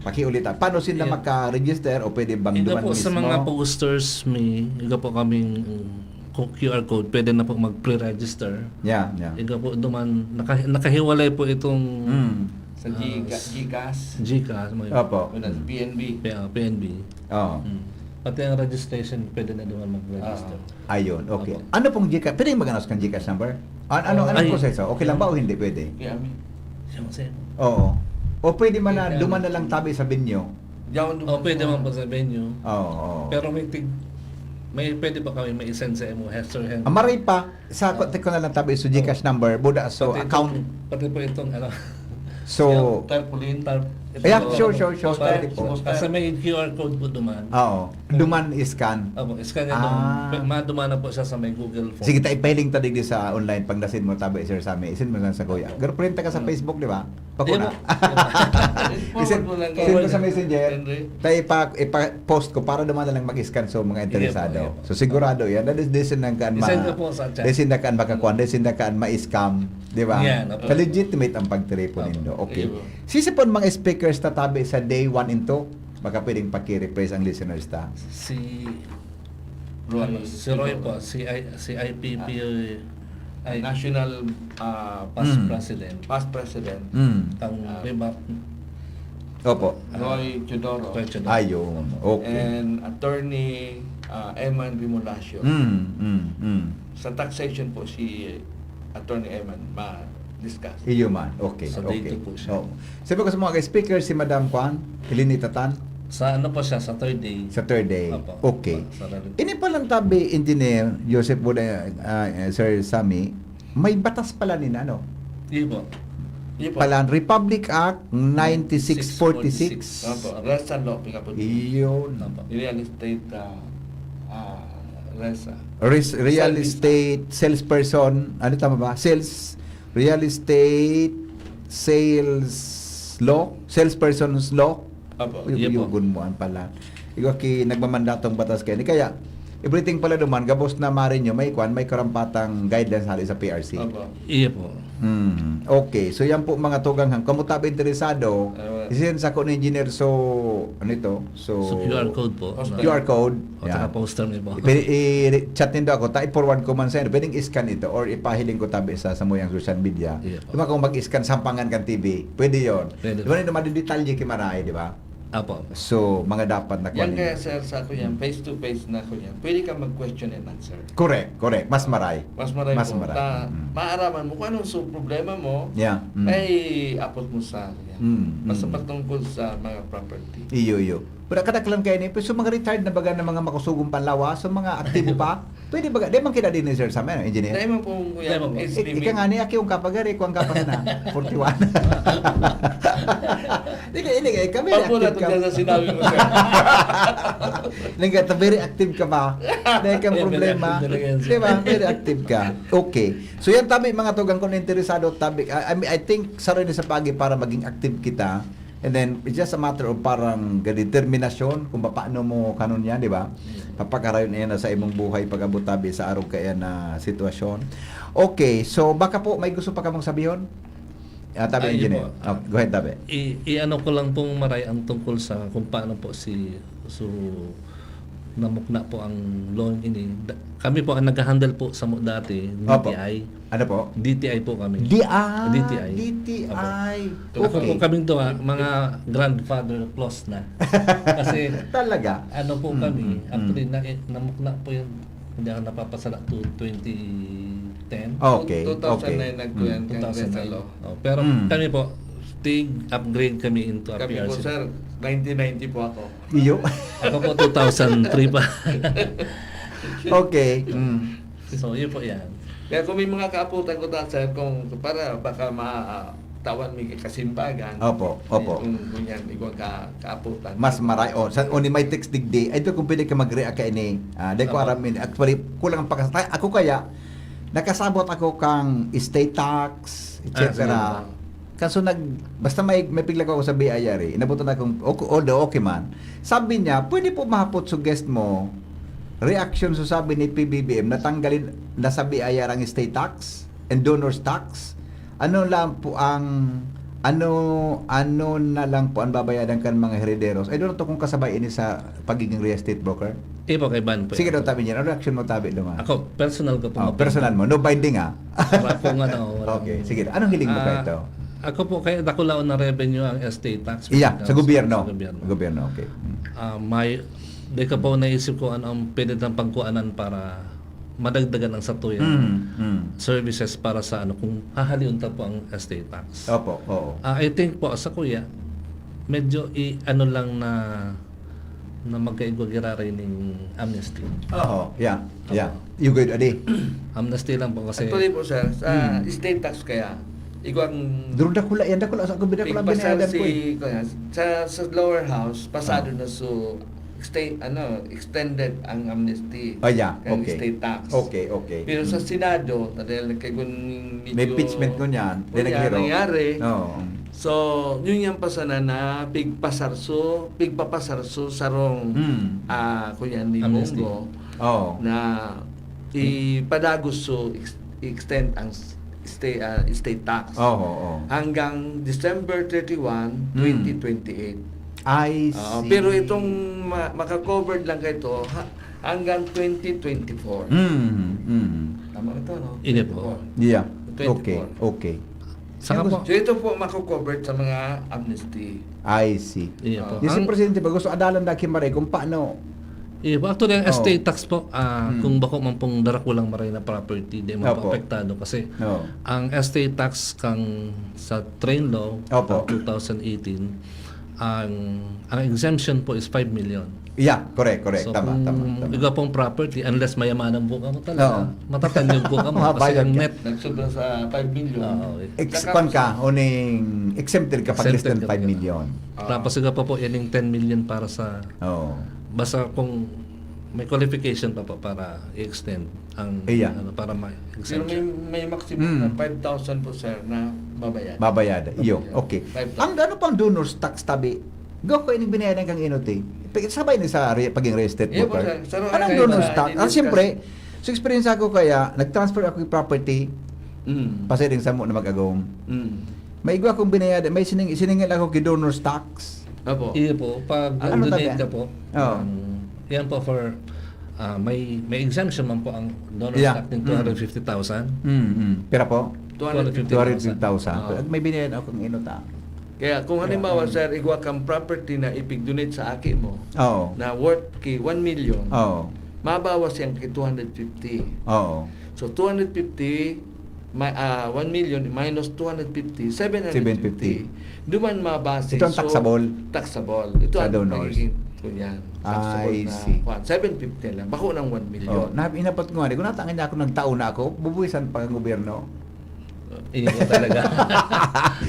Pakiulit. Paano sila Yeah. maka-register o pwede bang Ito duman po mismo? sa mga posters, may iga po kaming QR code, pwede na po mag-pre-register. Yeah. Iga po duman, nakahiwalay po itong Sa GCash. GCash, may Opo. Wala, sa PNB. PNB. Oh. Pati ang registration, pwede na duman mag-register. Ayun, okay. Opo. Ano pong Gcash? Pwede mag-announce kang Gcash number? Anong Ay. proseso? Okay lang ba o hindi pwede? Kaya amin. Siya mo sa'yo. Oo. O pwede man na duman na lang tabi sa binyo? Diyan O pwede man po sa venue. Oo. Pero may pwede pa kami may-send sa mo, Hester Henry. Maray pa, sa ko na lang tabi so Gcash number, buda so Pati account. Pati po itong ano, So, Tarpaulin. Yeah, sure. Pwede po. Kasi may QR code po duman. Oo. Duman scan. Opo, scan niya maduma na po siya sa may Google Form. Sige, ipahiling tadig di sa online pag nasin mo tabi sir sa amin. Isin mo lang sa kuya. Pero print ka sa Facebook, di ba? Pakuna. Isin mo sa Messenger. Tayo ipa-post ko para duman na lang mag-scan so mga interesado. So sigurado yan. Desin na kaan Isend ko po sa chat. desin na kaan makakuan, desin na kaan ma-scam. Di ba? Yan, opo. Ka-legitimate ang pagteleponin do. Okay. Sisipon mga speakers tatabi sa day 1 and 2. Baka pwedeng paki-rephrase ang listeners ta. Si Roy po, si IPP ay National past president. Past President Tang Rebap Opo. Roy Teodoro Ayun. Okay. and Attorney Eman Bimulacio. Sa taxation po si Attorney Eman ma-discuss. Iyo man. Okay. Sa Okay. date po siya. Oh. Sabi ko sa mga speaker si Madam Kwan, Ilinitatan Sa ano po siya, sa third day. sa third day. Opo. Okay. Sa rally. Ini palang tabi engineer Joseph Buda, Sir Sami, may batas pala ni ano? Hindi po. Yun po. Pala Republic Act 9646. Opo, Resa Law, pinga po. Iyon. Opo. Real estate Resa. Real estate salesperson, ano tama ba? Real estate sales law, salesperson's law. Opo. Yugun mo an pala. Ikaw ki nagmamandatong batas kaya ni kaya everything pala duman gabos na marin nyo may karampatang guidelines hali sa PRC. Opo. Iya po. Okay, so yan po mga tugang kung tabi interesado, isin sa ko ni engineer so ano ito? So QR code po. QR code. O saka poster niyo po. I-chat nindo ako, i-forward ko man sa inyo. Pwedeng i-scan ito or ipahiling ko tabi sa muyang social media. Yeah. Diba kung mag-scan sampangan kan TV, pwede yon. Pwede. Diba nito madidetalye kimaray, di ba? Apo. So, mga dapat na Yan kunin. kaya sir sa ako yan, face to face na ako yan. Pwede ka mag-question and answer. Correct. Mas maray. Mas maray Mas po. maray. Maaraman mo kung anong problema mo, Yeah. ay apot mo sa yan. Basta patungkol sa mga property. Iyo. Pero kadaklan kayo ni, so mga retired na baga ng mga makusugong panlawa, so mga aktibo pa, pwede baga, di man kita din ni sir sa amin, engineer? Dahil mo po kuya, Dahil mo po. age Ika limit. nga ni, aki yung kapagari, kung kapas na, 41. Hindi ka, kami Pagpula active ito ka. dyan sa sinabi mo sir. Nagkata, very active ka ba? Dahil kang Yeah, very problema. active talaga yan, sir. Di ba? Very active ka. Okay. So yan tabi mga tugang kung interesado tabi. I think sa rin sa pagi para maging active kita. And then it's just a matter of parang determinasyon kung paano mo kanon yan, di ba? Papakarayon yan na sa imong buhay pag-abot tabi sa araw kaya na sitwasyon. Okay. So baka po may gusto pa kamong sabihin? Tabi Ay, engineer. po. Oh, go ahead tabi. I-ano ko lang pong maray ang tungkol sa kung paano po namukna po ang loan ini. Kami po ang nag-handle po sa dati, Opo. DTI. Ano po? DTI po kami. DTI. Ako po kaming to mga grandfather plus na. Kasi Talaga? ano po kami, actually namukna po yun, hindi ako napapasala to 2010. Okay. 2009 nagkuyan kang Resa 2009. Law. Pero kami po, upgrade kami into a Kami po PRC. sir, 1990 po ako. Iyo. Ako po 2003 pa. Okay. So, yun po yan. Kaya kung may mga kaaputan ko ta sir, kung para baka matawan mi kasimbagan. Opo. Kung yan, ikaw kaaputan. Mas maray ni may text digdi. Ay ito kung pwede ka mag-react ka ini. Dahil ko Opo. aramin. Actually, kulang ang pagkasatay. Ako kaya, nakasabot ako kang estate tax, etc. Kaso basta may pigla ko ako sa BIR inabutan akong, although okay man. Sabi niya, pwede po mahapot sa guest mo, reaction so sabi ni PBBM, natanggalin na sa BIR ang estate tax and donor's tax. Ano lang po ang ano na lang po ang babayaran kan mga herederos. I don't know kung kasabay ini sa pagiging real estate broker. Ipo kay Ban po. Sige daw tabi niya. Ano reaction mo tabi naman? Ako, personal ko po. Personal mo. No binding Wala po nga na. Okay. Sige. Anong hiling mo ka ito? Ako po, kaya dakulaon na revenue ang estate tax. Iya, sa gobyerno. Sa gobyerno. Gobyerno, okay. Di ka po naisip ko ano ang pwede ng pagkuanan para madagdagan ang satuyan services para sa ano kung hahaliunta po ang estate tax. Opo, oo. I think po sa kuya, medyo ano lang na magkaigwagirari ng amnesty. Oo, yeah. You good, Adi? Amnesty lang po kasi Actually po sir, sa estate tax kaya, Ikaw ang Durog dakula yan dakula sa kubida ko lang pasar binayadan ko. si kuya, sa lower house pasado na so extended ang amnesty. Oh, yeah. Ang Okay. state tax. Okay, okay. Pero sa Senado, dahil kay kun medyo May impeachment ko niyan. Di kunya, naghiro. nangyari. Oo. So, yun yung pasana na pigpapasarso sarong kuya ni Amnesty. Bongo Oo. na ipadagos so extend ang state tax Oo. hanggang December 31, 2028. I see. Pero itong makakovered lang kayo ito hanggang 2024. Tama ito, no? Hindi po. Yeah. 24. Okay. Saka po, So ito po makakovered sa mga amnesty. I see. iya po. Yung si Ang- Presidente ba gusto adalan na Kimare kung paano Iya po. Actually, ang Oh. estate tax po, kung bako man pong darakulang maray na property, di Opo. mapapektado kasi No. ang estate tax kang sa train law Opo. of 2018, ang exemption po is 5 million. Yeah, correct. So Tama. kung iba pong property, unless mayamanan po ka mo talaga, Oo. matatanyog po ka mo. Kasi Mabayad ang ka. net, Nagsobra sa 5 million. Expand ka uning exempted ka pag less than Exempted ka 5 talaga. million. tapos iba pa po yan yung 10 million para sa, Oh. basta kung may qualification pa po para i-extend ang, Iya. para Pero ma-exemption. may maximum na 5,000 po sir na babayad. Babayad. Iyo. Okay. 5,000. Ang ano pang donors tax tabi? Go ko ining binayadan kang inuti. Sabay ni sa paging real estate Yeah, po, broker. sir. Sir, Anong kayo donors ba, tax? i-discuss? Siyempre, sa experience ako kaya, nag-transfer ako yung property, Mm. pasiding sa mo na mag-agong. Mm. May igwa akong binayadan, may siningil ako kay donors tax. Opo. Iya po, pag Ano donate tabi? ka po, Oo. yan po for, may exemption man po ang donor Yeah. tax ng 250,000. Pera po? 250,000. 250,000. Oo. May binayadan akong inuta. Kaya kung halimbawa sir, igwa kang property na ipig-donate sa aki mo Oo. na worth ki 1 million, Oo. mabawas yan kay 250. Oo. So 250 1 million minus 250, 750. Duman mabase. Ito ang taxable? Taxable. Ito Sa ang donors. magiging kunyan. I Taxable na see. 750 lang. Bako ng 1 Oh, million. inapat ko nga, kung natangin niya ako nagtaon na ako, bubuwisan pa ang gobyerno. Iya po talaga.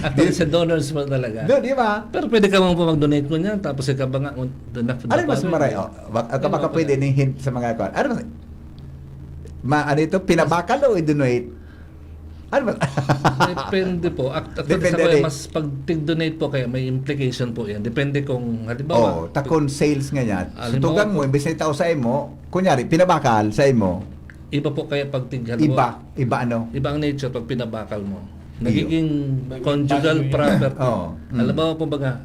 Actually, sa donors mo talaga. Do, di ba? Pero pwede ka man po mag-donate ko niyan, tapos ikaw ba nga, Ano mas maray? Oh, baka pwede ni hint sa mga kwan. Ano mas? Ano ito? Pinabakal o i-donate? Ano ba? Depende po. Actually, Depende sa rin. mas pag tig-donate po kayo, may implication po yan. Depende kung, halimbawa, Oh, takon sales nga yan. So, Halimbawa tugang mo, po- imbes na tao sa imo, kunyari, pinabakal sa imo, iba po kaya pag tig, iba ano? Iba ang nature pag pinabakal mo. Iyo. Nagiging conjugal property. Oo. Halimbawa po baga,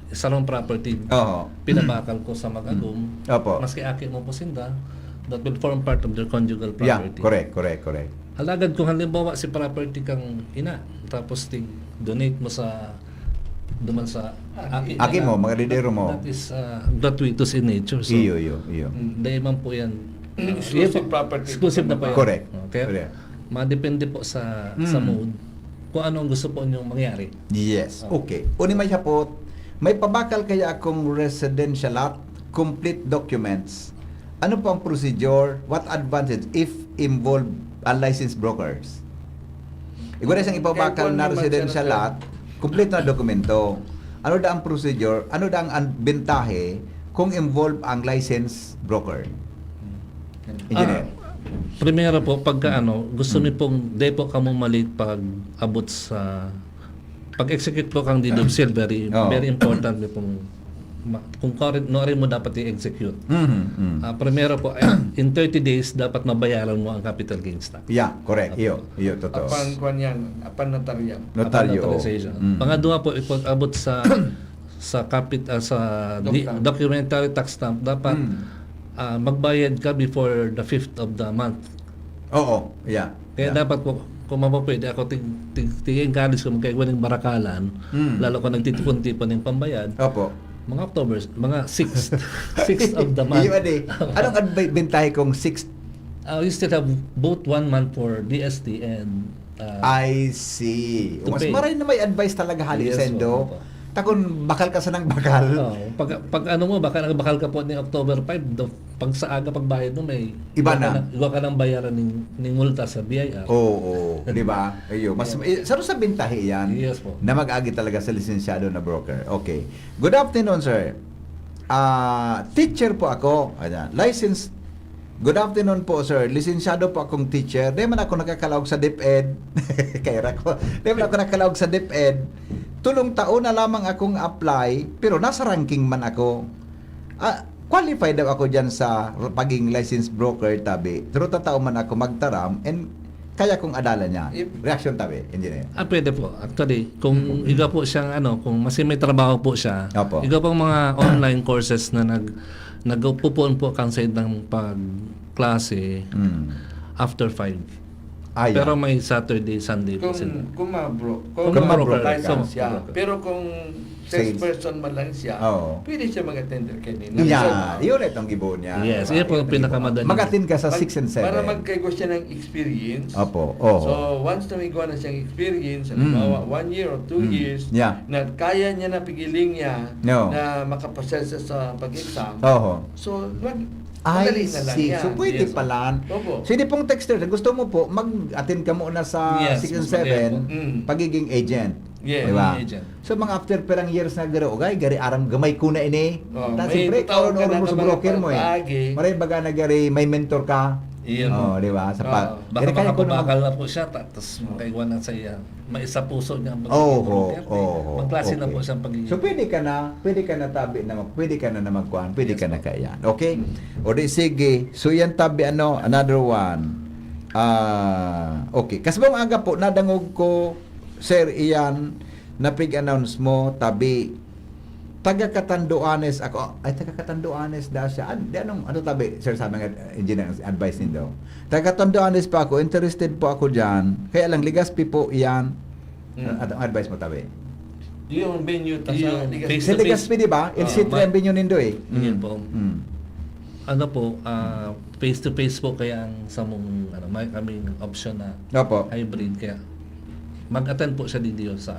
isa lang property, Oo. pinabakal ko sa mag-agum, Opo. maski aki mo po sinda, that will form part of their conjugal Yeah, property. correct. Halagad kung halimbawa si property kang ina, tapos donate mo sa duman sa aki, Aki mo, mga didero mo. That is gratuitous in nature. So, Iyo. dahil man po yan. Exclusive property. Exclusive na po yan. Correct. Okay? Correct. Madepende po sa mood kung ano ang gusto po niyong mangyari. Yes. Okay. Uni may hapot, may pabakal kaya akong residential lot, complete documents. Ano po ang procedure? What advantage if involve unlicensed brokers? Igwala isang ipabakal na residential lot, complete na dokumento. Ano da ang procedure? Ano da ang bentahe kung involve ang licensed broker? Engineer. Primero po, pagka gusto niyo pong depo ka mo mali pag abot sa pag-execute po kang deed of sale, very Oo. very important niyo pong kung no rin mo dapat i-execute. Primero po, in 30 days dapat mabayaran mo ang capital gains tax. Yeah, correct. Iyo, totoo. Apan kwan yan, apan notaryo. Notaryo. Authorization. Pangadwa po, ipag abot sa documentary tax stamp, dapat magbayad ka before the 5th of the month. Oo, yeah. Kaya dapat po, kung mapapwede ako tig-encourage ko magkaigwaning barakalan, lalo ko nagtitipon-tipon ng pambayad, Opo. mga October, mga 6th of the month. Iyo, ade. Anong bentahe kong 6th? We still have both 1 month for DST and I see. to Mas pay. maray na may advice talaga hali Yes, sendo. opo. takon bakal ka sa nang bakal. Oh, pag ano mo, baka nagbakal ka po ni October 5, pag sa aga pagbayad mo, may Iba na. Iba ka ng bayaran ng multa sa BIR. Oo, di ba? Ayo, mas saro sa bintahe 'yan. Yes po. Na mag-agi talaga sa lisensyado na broker. Okay. Good afternoon, sir. Teacher po ako. Ayan. License. Good afternoon po, sir. Lisensyado po akong teacher. Di man ako nakakalawag sa DepEd. Kaya ko. Di man ako nakakalawag sa DepEd. Tulong taon na lamang akong apply, pero nasa ranking man ako. Qualified daw ako dyan sa pagiging licensed broker, tabi. Pero tatao man ako magtaram, and kaya kong adala niya. Reaction, tabi, engineer. Pwede po. Actually, kung iga po siyang kung mas may trabaho po siya, Opo. iga pong mga online courses na nagpupuan po kang side ng pagklase after 5. Ayan. Pero may Saturday, Sunday po sila. Kung ma-bro, Kung kung ma-broker license ka. siya. Broker. Pero kung salesperson man lang siya, Oo. pwede siya mag-attender kanina. Yeah, yun itong gibo niya. Yes, Diba? yun po ang pinakamadali. Mag-attend ka sa 6 and 7. Para magkaigo siya ng experience. Opo, oo. So, once na may gawa na siyang experience, halimbawa 1 year or 2 years, Yeah. na kaya niya na pigiling niya No. na makapasesa sa pag-exam, Oo. so, I madali na lang see. yan. So, pwede Yes. pala. Opo. So, hindi pong texter. Gusto mo po, mag-attend ka muna sa Yes, 6 and mas maganda 7, po. pagiging agent. Yes, Diba? agent. So, mga after perang years na garo, gari aram gamay ko na ini. Oh, Tapos, may siyempre, tutawag ka karon na mo sa naman broker mo eh. pag-agi. Maray baga na gari, may mentor ka. Iyon. Oh, di ba? Sa Oo. Baka kaya ko na makapabakal na po siya, tapos makaiwan na sa iya. Maisa puso niya ang Oo, pagiging oo. Magklase na Okay. po siyang pagiging. So pwede ka na tabi na pwede ka na magkuhan, pwede ka na kaya. Okay? O di sige. So yan tabi another one. Okay. Kasbang aga po nadangog ko sir iyan napig-announce mo tabi taga Katanduanes ako ay taga Katanduanes da siya ano tabi sir sabi nga engineer advice nindo taga Katanduanes pa ako interested po ako diyan kaya lang Ligaspi po iyan advice mo tabi Yung venue ta Yung sa face sa to face. Ligaspi di ba LC3 ang binyo nindo eh Yun po. Mm. Face to face po kaya ang sa mong may kaming option na Opo. hybrid kaya mag-attend po siya dito sa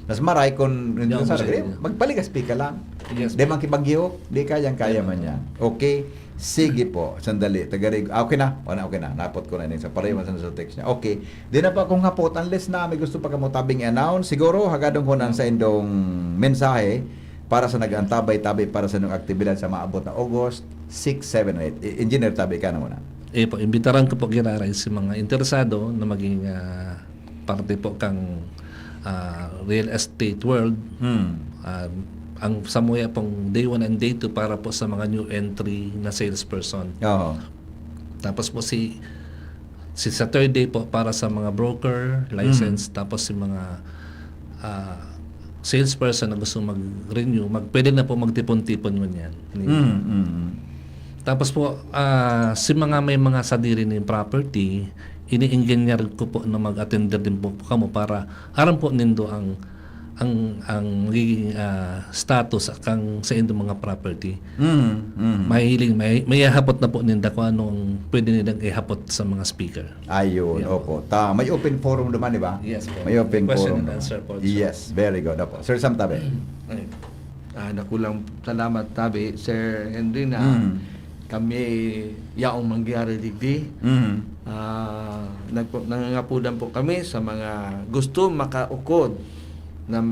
Mas maray kung Yung sa siya. magpaligaspi ka lang. Yes, Di man kibagyo, di kayang-kaya man yan. Okay? Sige po, sandali. Tagarig. Okay na. Okay na. Napot ko na din sa pareho sa text niya. Okay. Di na pa akong hapot unless na may gusto pa kamo tabing announce. Siguro hagadong ko sa indong mensahe para sa nag-antabay-tabay para sa nung aktibidad sa maabot na August 6, 7, 8. Engineer, tabi ka na muna. po, imbitaran ko po ginaray si mga interesado na maging parte po kang real estate world. Ang Samoya pong day 1 and day 2 para po sa mga new entry na salesperson. Oo. Tapos po si sa third day po para sa mga broker, license, tapos si mga salesperson na gusto mag-renew, pwede na po magtipon-tipon mo yan. Tapos po, si mga may mga sadiri ng property, ini-engineer ko po na mag-attender din po kamo para aram po nindo ang magiging status kang sa inyong mga property. Mahiling, may ihapot na po ninda kung anong pwede nilang ihapot sa mga speaker. Ayun, Yeah, opo. May open forum naman, di ba? Yes po. May open Question forum. and answer po. Yes, very good. Opo. Sir Sam Tabe. nakulang salamat tabi Sir Henry na kami yaong mangyari digdi. Nangangapudan po kami sa mga gusto makaukod na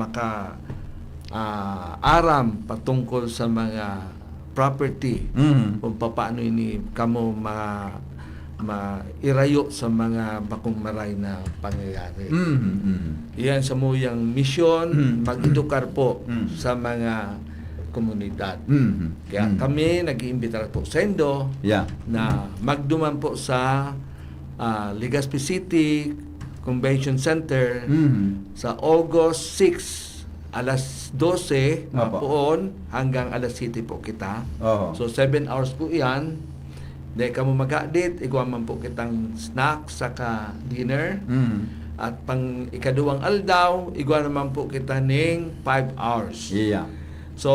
aram patungkol sa mga property kung paano ini kamo mairayo sa mga bakong maray na pangyayari. Iyan sa muyang misyon, mag-edukar po sa mga komunidad. Kaya kami nag-iimbita po sa Indo Yeah. na magduman po sa Ligaspi City Convention Center sa August 6 alas 12 Opo. poon hanggang alas 7 po kita. Oo. So 7 hours po iyan. Dahil ka mo mag-adit, ikaw man po kitang snack saka dinner. At pang ikaduwang aldaw, ikaw naman po kita ning 5 hours. Yeah. So,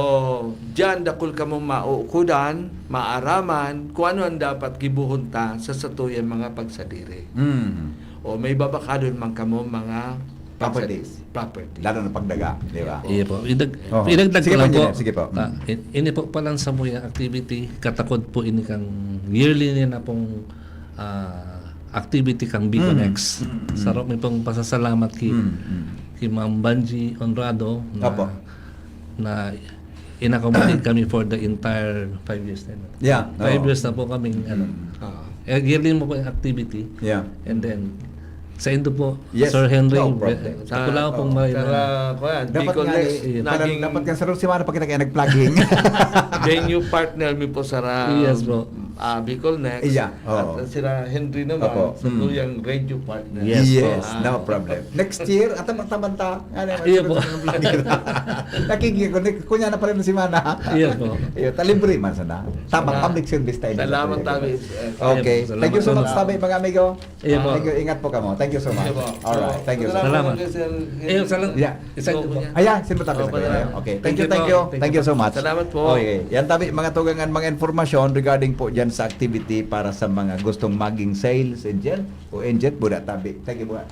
diyan dakol ka mo maukudan, maaraman, kung ano ang dapat gibuhunta sa satuyan mga pagsadiri. O may babakadon man kamo mga properties. Property. Lalo na pagdaga, di ba? Iya po. Oo. Idagdag Sige ko lang po, po. Engineer. Sige po. Ini po palang sa mga activity, katakod po ini kang yearly niya na pong activity kang Biconex. Sarap may pong pasasalamat kay Ma'am Banji Honrado Opo. na in-accommodate kami for the entire 5 years na. Yeah. 5 Oo. years na po kaming yearly mo po yung activity. Yeah. And then sa Indo po, Yes, Sir Henry, no problem. ako lang pong may Dapat Bicol nga, Next, dapat kang sarong simana pa kita kaya nag-plugging. venue partner mi po sa Yes po. Bicol Next. Yeah, oo. At sira Henry naman, Opo. sa tuyang radio partner. Yes, No problem. Next year, at tamanta. Iya po. Kunya na pa rin si Mana. Iya po. Iyo, talibre man sana. Tama, public service tayo. Salamat tabi. Okay. Salamat, Thank you so much, salamat. Tabi, mga amigo. Iya po. Thank you. Ingat po kamo. Thank you so much. Alright. Thank you so much. Salamat. Eh, salamat. Yeah. Isa po. Ayan, sino tabi sa kayo? Okay. Thank you. Thank you so much. Salamat po. Okay. Yan tabi, mga tugangan, mga informasyon regarding po dyan sa activity para sa mga gustong maging sales agent o agent, buda tabi. Thank you, buda.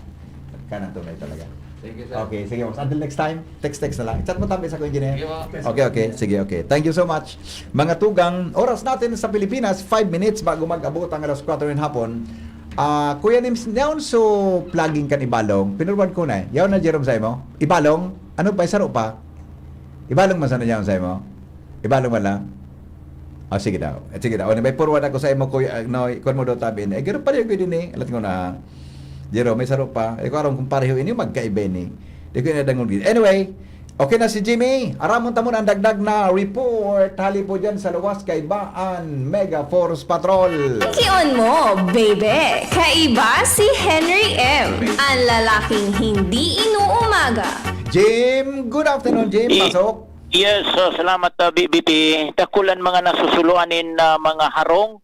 Kanan tunay talaga. Thank you, sir. Okay, sige. Until next time, text na lang. Chat mo tabi sa ko, engineer. Sige po. Okay. Sige, okay. Thank you so much. Mga tugang, oras natin sa Pilipinas, 5 minutes bago mag-abot ang alas 4 ng hapon. Kuya Nims, yaon so plugging kan Ibalong. Pinurwad ko na. Yaon na Jerome sa'yo mo. Ibalong, ano pa, isaro pa? Ibalong man sana yaon sa'yo mo. Ibalong man lang. Sige daw. Sige daw. May forward ako sa imo kuya, no, ikon mo daw tabi. Gano pa rin ko din eh. Alat ko na. Jerome, may saro pa. Ikaw aron kung pareho ini magkaiba ni. Di ko inadangol gid. Anyway, okay na si Jimmy. Aramon ta mo ang dagdag na report. Hali po dyan sa luwas kay Baan Mega Force Patrol. Kion mo, baby. Kaiba si Henry M. Ang lalaking hindi inuumaga. Jim, good afternoon Jim. Pasok. Yes, salamat BBP. Dakulan mga nasusuluanin na mga harong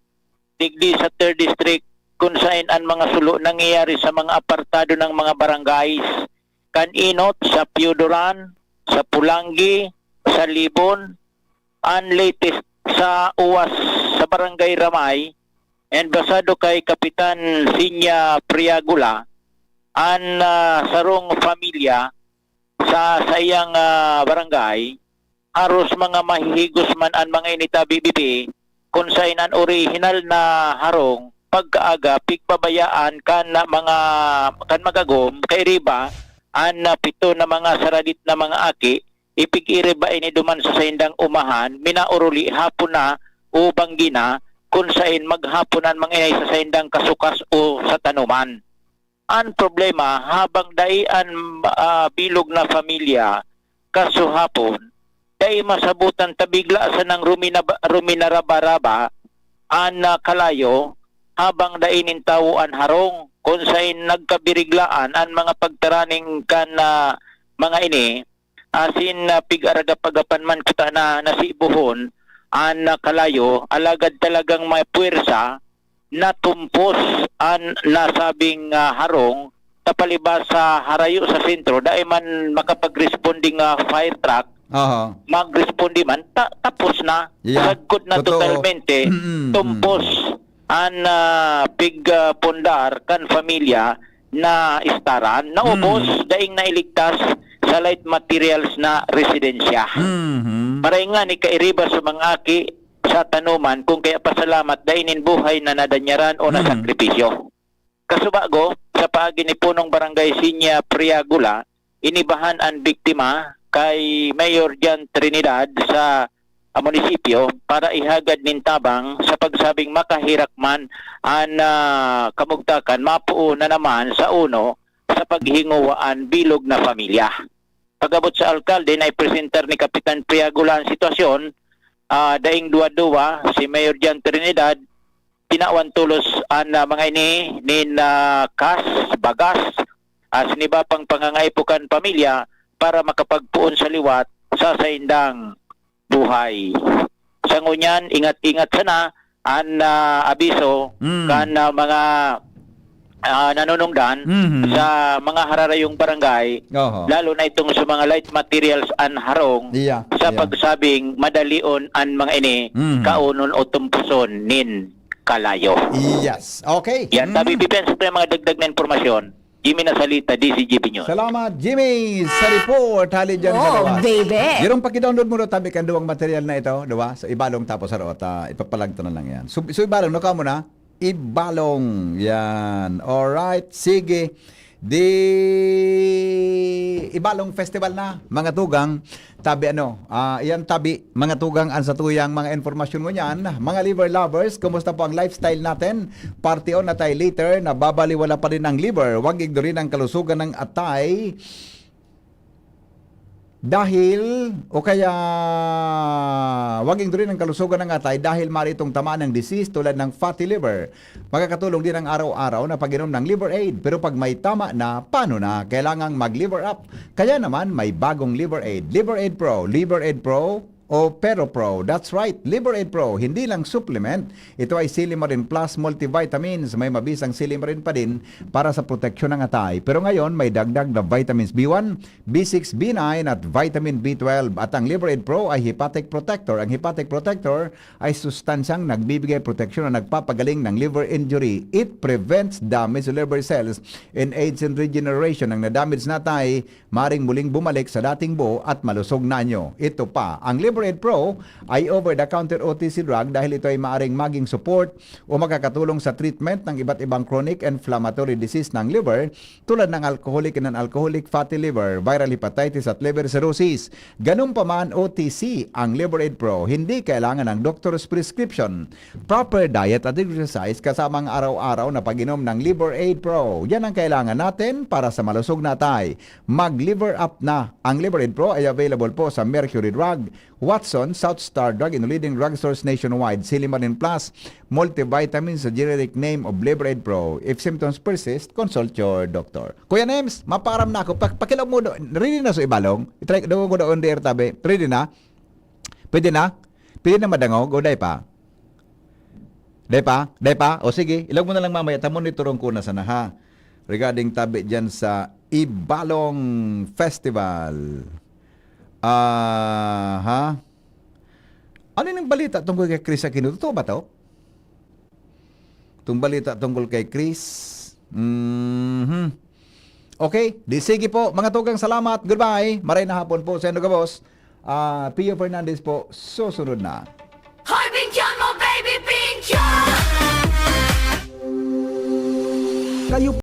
digdi sa 3rd District kung saan ang mga sulo nangyayari sa mga apartado ng mga barangays. Kaninot, sa Piudoran, sa Pulangi, sa Libon, ang latest sa Uwas sa Barangay Ramay, and basado kay Kapitan Sinya Priagula, ang sarong pamilya sa iyang barangay, haros mga mahihigos man ang mga inita BBP kung saan ang original na harong pagkaaga pigpabayaan kan magagom kay riba an pito na mga saradit na mga aki ipig-iriba ini duman sa saindang umahan minauruli hapon na o banggina kung saan maghapon ang mga inay sa saindang kasukas o sa tanuman. Ang problema habang daian bilog na pamilya kasuhapon dai masabutan tabigla sa nang ruminarabaraba an kalayo habang dainin tawuan harong kung saan nagkabiriglaan ang mga pagtaraning kan mga ini asin pig-araga pagapan man kita na nasibuhon an kalayo alagad talagang may puwersa na tumpos ang nasabing harong tapalibas sa harayo sa sentro dahil man makapag-responding fire truck mag-respondi man tapos na sagkod na Totoo. totalmente tumpos ang pigpundar kan familia na istaran naubos daing nailigtas sa light materials na residensya. Maray nga ni kairiba sa mga aki sa tanuman kung kaya pasalamat dainin buhay na nadanyaran o nasakripisyo. Kasubago, sa paagi ni punong barangay Sinya Priagula, inibahan ang biktima kay Mayor Jan Trinidad sa munisipyo para ihagad nintabang sa pagsabing makahirak man ang kamugtakan mapuo na naman sa uno sa paghinguwaan bilog na pamilya. Pagabot sa alkalde na ipresenter ni Kapitan Priagula ang sitwasyon, daing duwa-duwa si Mayor Jan Trinidad tinawan tulos ang mga ini nin kas, bagas, sinibapang pangangaipukan pamilya para makapagpuon sa liwat sa saindang buhay. Sa ngunyan, ingat-ingat sana ang abiso kan mga nanunungdan sa mga hararayong barangay, lalo na itong sa mga light materials an harong sa pagsabing madalion ang mga ini kaunon o tumpuson nin kalayo. Yes. Okay. Yan, tabi pipensa pa yung mga dagdag na informasyon. Jimmy Nasalita, DCGP News. Salamat, Jimmy, sa report. Hali dyan sa Oh, lawas. baby. Yung pakidownload mo tabi kan duwang material na ito, diba? Sa ibalong tapos sa root, ipapalagto na lang yan. So ibalong, no ka mo na? Ibalong. Yan. Alright, sige. Ibalong festival na, mga tugang. Tabi yan tabi, mga tugang an sa tuyang mga informasyon mo yan. Mga liver lovers, kumusta po ang lifestyle natin? Party on na tayo later, nababaliwala pa rin ang liver. Huwag ignorin ang kalusugan ng atay. Dahil, o kaya, wag ignorin ang kalusugan ng atay dahil mari itong tamaan ng disease tulad ng fatty liver. Magkakatulong din ang araw-araw na pag-inom ng liver aid. Pero pag may tama na, paano na? Kailangang mag-liver up. Kaya naman, may bagong liver aid. Liver Aid Pro o Pero Pro. That's right, Liver Aid Pro. Hindi lang supplement. Ito ay Silimarin Plus multivitamins. May mabisang Silimarin pa din para sa proteksyon ng atay. Pero ngayon, may dagdag na vitamins B1, B6, B9 at vitamin B12. At ang Liver Aid Pro ay Hepatic Protector. Ang Hepatic Protector ay sustansyang nagbibigay proteksyon na nagpapagaling ng liver injury. It prevents damage to liver cells and aids in regeneration. Ang nadamage na atay, maring muling bumalik sa dating buo at malusog na nyo. Ito pa, ang Liver Aid Pro ay over-the-counter OTC drug dahil ito ay maaring maging support o makakatulong sa treatment ng iba't ibang chronic inflammatory disease ng liver tulad ng alcoholic and non-alcoholic fatty liver, viral hepatitis at liver cirrhosis. Ganun pa man OTC ang Liver Aid Pro, hindi kailangan ng doctor's prescription. Proper diet at exercise kasama ang araw-araw na pag-inom ng Liver Aid Pro. Yan ang kailangan natin para sa malusog na atay. Mag-liver up na. Ang Liver Aid Pro ay available po sa Mercury Drug, Watson, South Star Drug, in leading drugstores nationwide. Silimarin Plus, multivitamins sa generic name of Liver Aid Pro. If symptoms persist, consult your doctor. Kuya Nems, maparam na ako. Pakilaw mo doon. Ready na sa ibalong? I-try ko doon der tabi. Ready na? Pwede na? Pwede na madangog? O day pa? Day pa? Day pa? O sige, ilog mo na lang mamaya. Monitorong ko na sana ha. Regarding tabi dyan sa Ibalong Festival. Ha? Ano yung balita tungkol kay Chris Aquino? Totoo ba to? Itong balita tungkol kay Chris. Okay, di sige po. Mga tugang, salamat. Goodbye. Maray na hapon po. Sendo ka, boss. Pio Fernandez po. Susunod na. Hoy, bigyan mo, baby, bigyan! Kayo